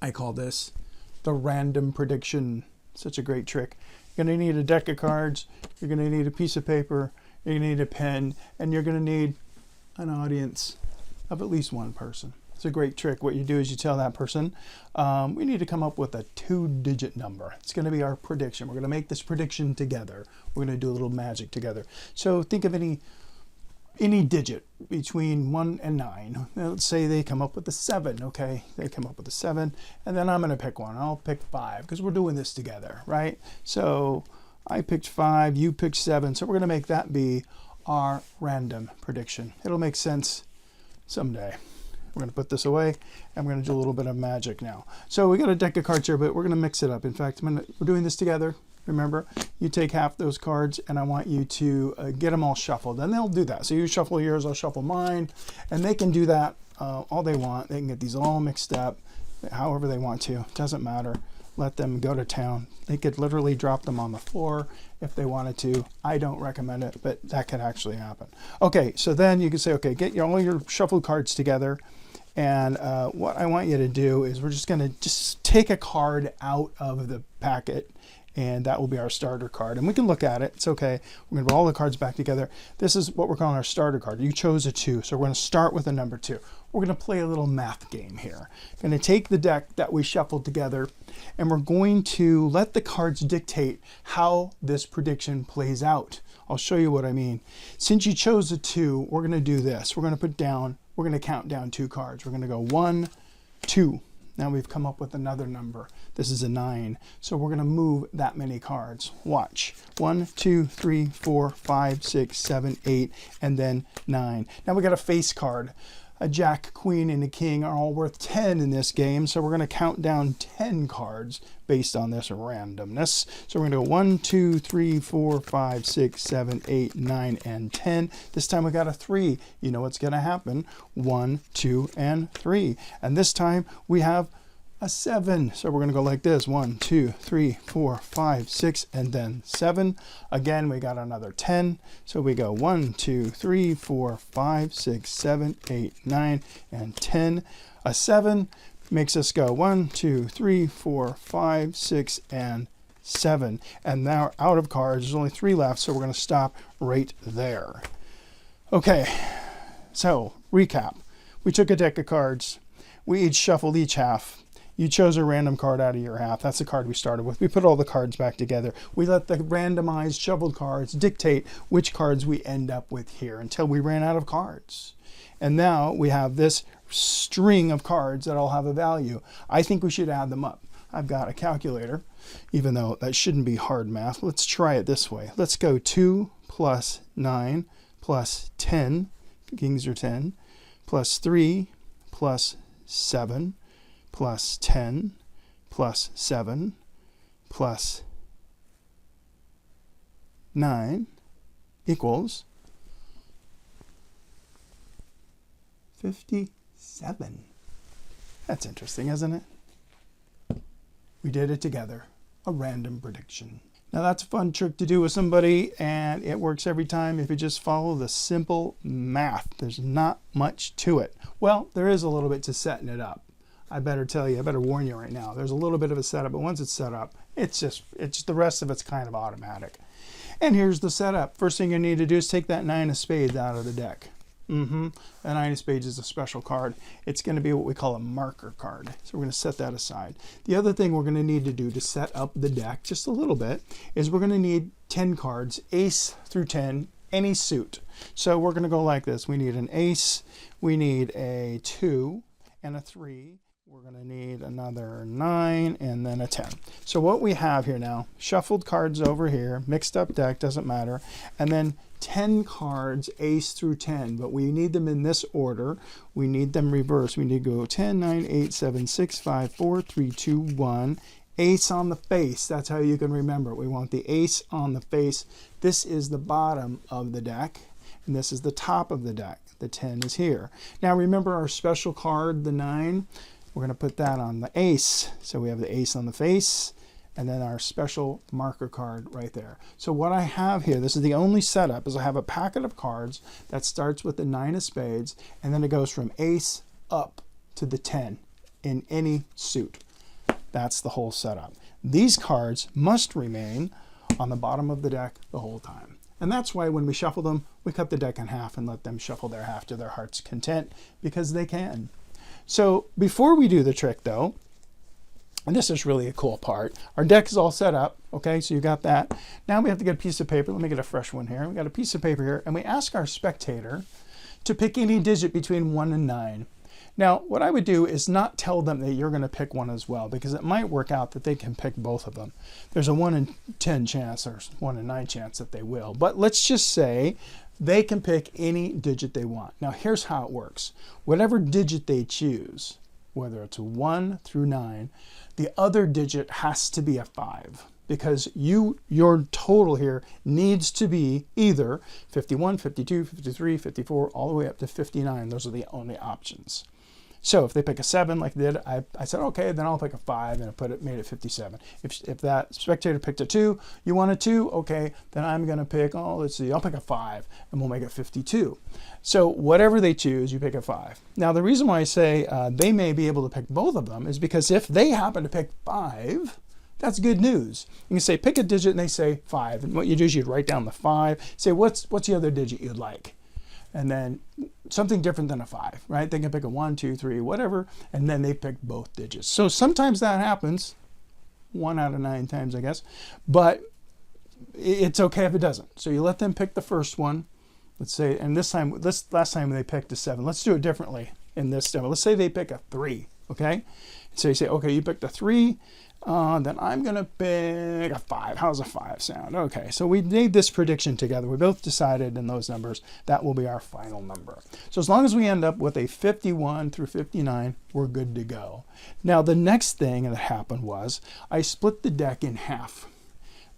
I call this the random prediction. Such a great trick. You're going to need a deck of cards, you're going to need a piece of paper, you're going to need a pen, and you're going to need an audience of at least one person. It's a great trick. What you do is you tell that person, we need to come up with a 2-digit number. It's going to be our prediction. We're going to make this prediction together. We're going to do a little magic together. So think of any digit between 1 and 9. Now, let's say they come up with a 7, okay? They come up with a 7, and then I'm going to pick one. I'll pick 5 because we're doing this together, right? So I picked 5, you picked 7, so we're going to make that be our random prediction. It'll make sense someday. We're going to put this away, and we're going to do a little bit of magic now. So we got a deck of cards here, but we're going to mix it up. In fact, we're doing this together. Remember, you take half those cards, and I want you to get them all shuffled. And they'll do that. So you shuffle yours, I'll shuffle mine. And they can do that all they want. They can get these all mixed up however they want to. It doesn't matter. Let them go to town. They could literally drop them on the floor if they wanted to. I don't recommend it, but that could actually happen. Okay, so then you can say, okay, get all your shuffled cards together. And what I want you to do is we're just going to take a card out of the packet, and that will be our starter card. And we can look at it. It's okay. We're going to put all the cards back together. This is what we're calling our starter card. You chose a 2, so we're going to start with a number 2. We're going to play a little math game here. We're going to take the deck that we shuffled together, and we're going to let the cards dictate how this prediction plays out. I'll show you what I mean. Since you chose a 2, we're going to do this. We're going to count down 2 cards. We're going to go 1, 2. Now we've come up with another number. This is a 9. So we're going to move that many cards. Watch. 1, 2, 3, 4, 5, 6, 7, 8, and then 9. Now we got a face card. A jack, queen, and a king are all worth 10 in this game. So we're going to count down 10 cards based on this randomness. So we're going to go 1, 2, 3, 4, 5, 6, 7, 8, 9, and 10. This time we got a 3. You know what's going to happen. 1, 2, and 3. And this time we have a 7. So we're going to go like this. 1, 2, 3, 4, 5, 6, and then 7. Again, we got another 10. So we go 1, 2, 3, 4, 5, 6, 7, 8, 9, and 10. A 7 makes us go 1, 2, 3, 4, 5, 6, and 7. And now out of cards, there's only 3 left, so we're going to stop right there. Okay, so recap. We took a deck of cards. We each shuffled each half. You chose a random card out of your half. That's the card we started with. We put all the cards back together. We let the randomized shuffled cards dictate which cards we end up with here until we ran out of cards. And now we have this string of cards that all have a value. I think we should add them up. I've got a calculator, even though that shouldn't be hard math. Let's try it this way. Let's go 2 plus 9 plus 10, kings are 10, plus 3 plus 7 plus 10 plus 7 plus 9 equals 57. That's interesting, isn't it? We did it together. A random prediction. Now that's a fun trick to do with somebody, and it works every time if you just follow the simple math. There's not much to it. Well, there is a little bit to setting it up. I better tell you, I better warn you right now. There's a little bit of a setup, but once it's set up, it's the rest of it's kind of automatic. And here's the setup. First thing you need to do is take that 9 of spades out of the deck. The 9 of spades is a special card. It's going to be what we call a marker card. So we're going to set that aside. The other thing we're going to need to do to set up the deck just a little bit is we're going to need 10 cards, ace through 10, any suit. So we're going to go like this. We need an ace, we need a 2 and a 3. We're going to need another 9 and then a 10. So what we have here now, shuffled cards over here, mixed up deck, doesn't matter, and then 10 cards, ace through 10, but we need them in this order. We need them reversed. We need to go 10, 9, 8, 7, 6, 5, 4, 3, 2, 1. Ace on the face. That's how you can remember it. We want the ace on the face. This is the bottom of the deck, and this is the top of the deck. The 10 is here. Now remember our special card, the 9. We're going to put that on the ace. So we have the ace on the face, and then our special marker card right there. So what I have here, this is the only setup, is I have a packet of cards that starts with the 9 of spades, and then it goes from ace up to the 10 in any suit. That's the whole setup. These cards must remain on the bottom of the deck the whole time. And that's why when we shuffle them, we cut the deck in half and let them shuffle their half to their heart's content, because they can. So before we do the trick though, and this is really a cool part, our deck is all set up, okay, so you got that. Now we have to get a piece of paper. Let me get a fresh one here. We got a piece of paper here, and we ask our spectator to pick any digit between 1 and 9. Now, what I would do is not tell them that you're going to pick one as well, because it might work out that they can pick both of them. There's a 1 in 10 chance or 1 in 9 chance that they will. But let's just say they can pick any digit they want. Now, here's how it works. Whatever digit they choose, whether it's a 1 through 9, the other digit has to be a 5. Because your total here needs to be either 51, 52, 53, 54, all the way up to 59. Those are the only options. So if they pick a 7 like they did, I said, okay, then I'll pick a 5, and I made it 57. If that spectator picked a 2, you want a 2, okay, then I'm going to pick, oh, let's see, I'll pick a 5, and we'll make it 52. So whatever they choose, you pick a 5. Now the reason why I say they may be able to pick both of them is because if they happen to pick 5, that's good news. You can say, pick a digit, and they say 5. And what you do is you'd write down the 5, say, what's the other digit you'd like? And then something different than a 5, right? They can pick a 1, 2, 3, whatever, and then they pick both digits. So sometimes that happens, 1 out of 9 times, I guess, but it's okay if it doesn't. So you let them pick the first one. Let's say, and last time they picked a 7. Let's do it differently in this demo. Let's say they pick a 3, okay? So you say, okay, you picked a 3. Then I'm going to pick a 5. How's a 5 sound? Okay, so we made this prediction together. We both decided in those numbers that will be our final number. So as long as we end up with a 51 through 59, we're good to go. Now the next thing that happened was I split the deck in half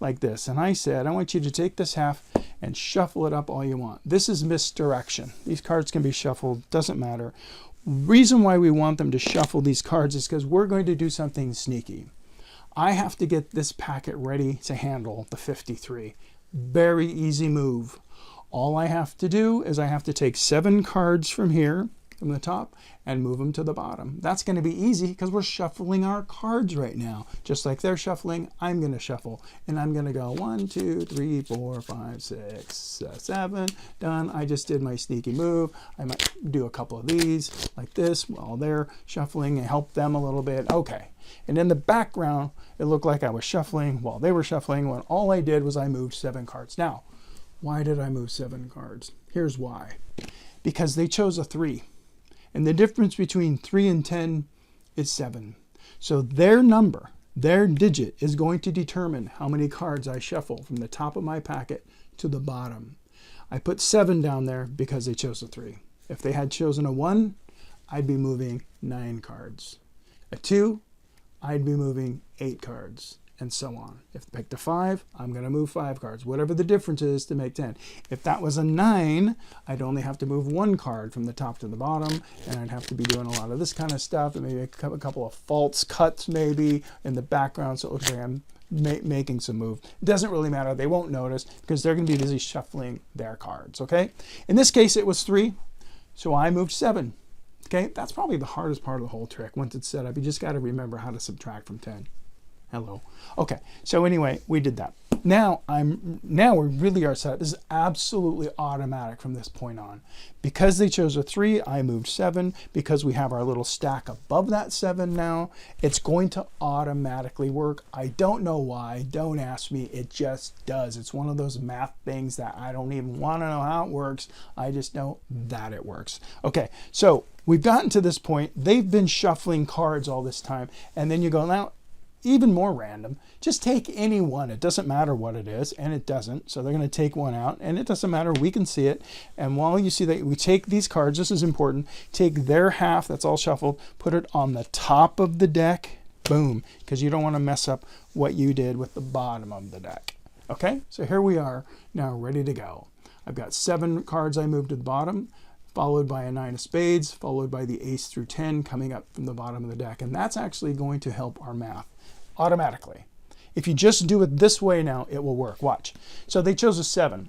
like this. And I said, I want you to take this half and shuffle it up all you want. This is misdirection. These cards can be shuffled, doesn't matter. Reason why we want them to shuffle these cards is because we're going to do something sneaky. I have to get this packet ready to handle the 53. Very easy move. All I have to do is I have to take 7 cards from here, from the top, and move them to the bottom. That's going to be easy because we're shuffling our cards right now. Just like they're shuffling, I'm going to shuffle. And I'm going to go 1, 2, 3, 4, 5, 6, 7. Done. I just did my sneaky move. I might do a couple of these like this while they're shuffling and help them a little bit. Okay. And in the background, it looked like I was shuffling while they were shuffling, when all I did was I moved 7 cards. Now, why did I move 7 cards? Here's why. Because they chose a 3. And the difference between 3 and 10 is 7. So their number, their digit, is going to determine how many cards I shuffle from the top of my packet to the bottom. I put 7 down there because they chose a 3. If they had chosen a 1, I'd be moving 9 cards. A 2, I'd be moving 8 cards, and so on. If they picked a 5, I'm going to move 5 cards, whatever the difference is to make 10. If that was a 9, I'd only have to move 1 card from the top to the bottom, and I'd have to be doing a lot of this kind of stuff, and maybe a couple of false cuts maybe in the background, so it looks like I'm making some move. It doesn't really matter. They won't notice because they're going to be busy shuffling their cards, okay? In this case, it was 3, so I moved 7. Okay, that's probably the hardest part of the whole trick. Once it's set up, you just got to remember how to subtract from 10. Hello. Okay, so anyway, we did that. Now we really are set up. This is absolutely automatic from this point on. Because they chose a 3, I moved 7. Because we have our little stack above that 7 now, it's going to automatically work. I don't know why. Don't ask me. It just does. It's one of those math things that I don't even want to know how it works. I just know that it works. Okay, so we've gotten to this point. They've been shuffling cards all this time. And then you go, now, even more random, just take any one. It doesn't matter what it is, and it doesn't. So they're going to take one out, and it doesn't matter. We can see it. And while you see that, we take these cards. This is important. Take their half, that's all shuffled, put it on the top of the deck. Boom, because you don't want to mess up what you did with the bottom of the deck. Okay, so here we are now ready to go. I've got 7 cards I moved to the bottom, followed by a 9 of spades, followed by the ace through 10 coming up from the bottom of the deck. And that's actually going to help our math automatically. If you just do it this way now, it will work. Watch. So they chose a 7.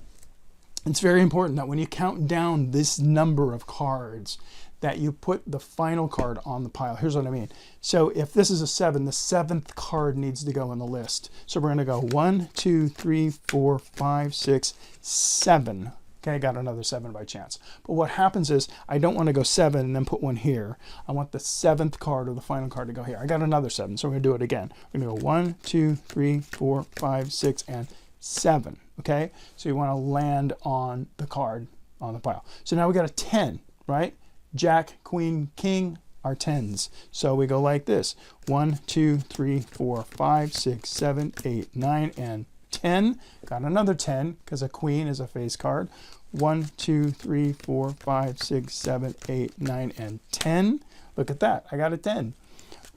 It's very important that when you count down this number of cards, that you put the final card on the pile. Here's what I mean. So if this is a 7, the 7th card needs to go in the list. So we're going to go 1, 2, 3, 4, 5, 6, 7. Okay, I got another 7 by chance. But what happens is I don't want to go 7 and then put one here. I want the 7th card or the final card to go here. I got another 7, so we're going to do it again. We're going to go 1, 2, 3, 4, 5, 6, and 7. Okay, so you want to land on the card on the pile. So now we got a 10, right? Jack, Queen, King are 10s. So we go like this. 1, 2, 3, 4, 5, 6, 7, 8, 9, and 10. Got another 10 because a Queen is a face card. 1, 2, 3, 4, 5, 6, 7, 8, 9, and 10. Look at that. I got a 10.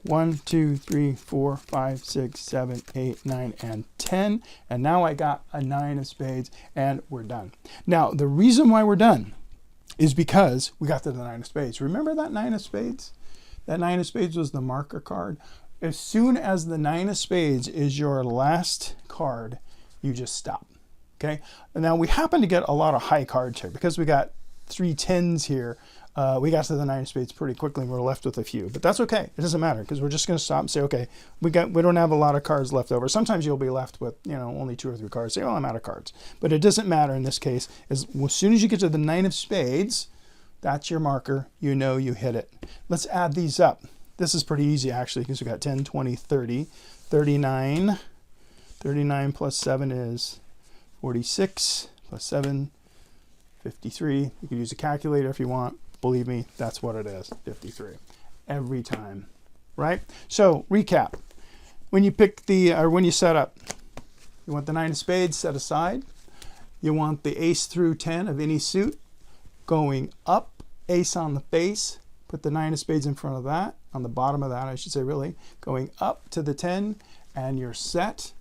1, 2, 3, 4, 5, 6, 7, 8, 9, and 10. And now I got a 9 of spades and we're done. Now, the reason why we're done is because we got to the 9 of spades. Remember that 9 of spades? That 9 of spades was the marker card. As soon as the 9 of spades is your last card, you just stop. Okay? And now we happen to get a lot of high cards here because we got 3 10s here. We got to the 9 of spades pretty quickly and we're left with a few. But that's okay. It doesn't matter because we're just going to stop and say, okay, we don't have a lot of cards left over. Sometimes you'll be left with, only 2 or 3 cards. Say, oh, I'm out of cards. But it doesn't matter in this case. As soon as you get to the 9 of spades, that's your marker. You know you hit it. Let's add these up. This is pretty easy actually because we got 10, 20, 30, 39. 39 plus 7 is 46 plus 7, 53. You can use a calculator if you want. Believe me, that's what it is, 53. Every time, right? So, recap. When you pick when you set up, you want the 9 of spades set aside. You want the ace through 10 of any suit going up, ace on the face. Put the 9 of spades in front of that, on the bottom of that, I should say, really. Going up to the 10, and you're set.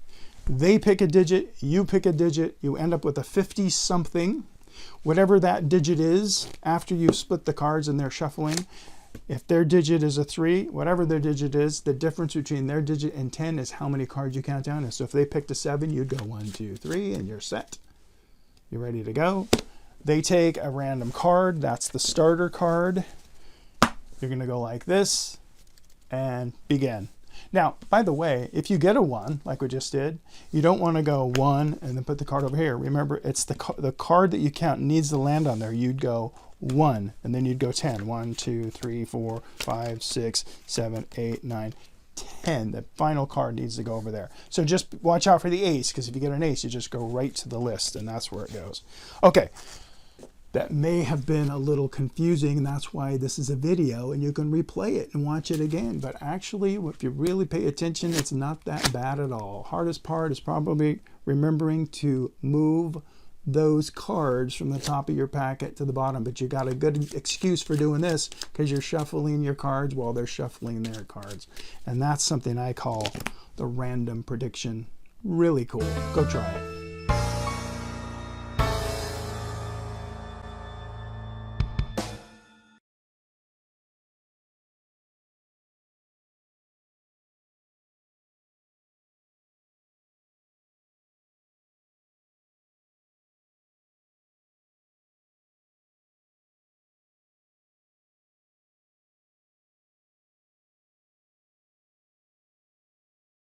They pick a digit, you pick a digit, you end up with a 50-something. Whatever that digit is, after you've split the cards and they're shuffling, if their digit is a 3, whatever their digit is, the difference between their digit and 10 is how many cards you count down. And so if they picked a 7, you'd go 1, 2, 3, and you're set. You're ready to go. They take a random card. That's the starter card. You're going to go like this and begin. Now, by the way, if you get a 1, like we just did, you don't want to go 1 and then put the card over here. Remember, it's the card that you count needs to land on there. You'd go 1, and then you'd go 10. 1, 2, 3, 4, 5, 6, 7, 8, 9, 10. The final card needs to go over there. So just watch out for the ace, because if you get an ace, you just go right to the list, and that's where it goes. Okay. That may have been a little confusing, and that's why this is a video, and you can replay it and watch it again. But actually, if you really pay attention, it's not that bad at all. Hardest part is probably remembering to move those cards from the top of your packet to the bottom. But you got a good excuse for doing this because you're shuffling your cards while they're shuffling their cards. And that's something I call the random prediction. Really cool. Go try it.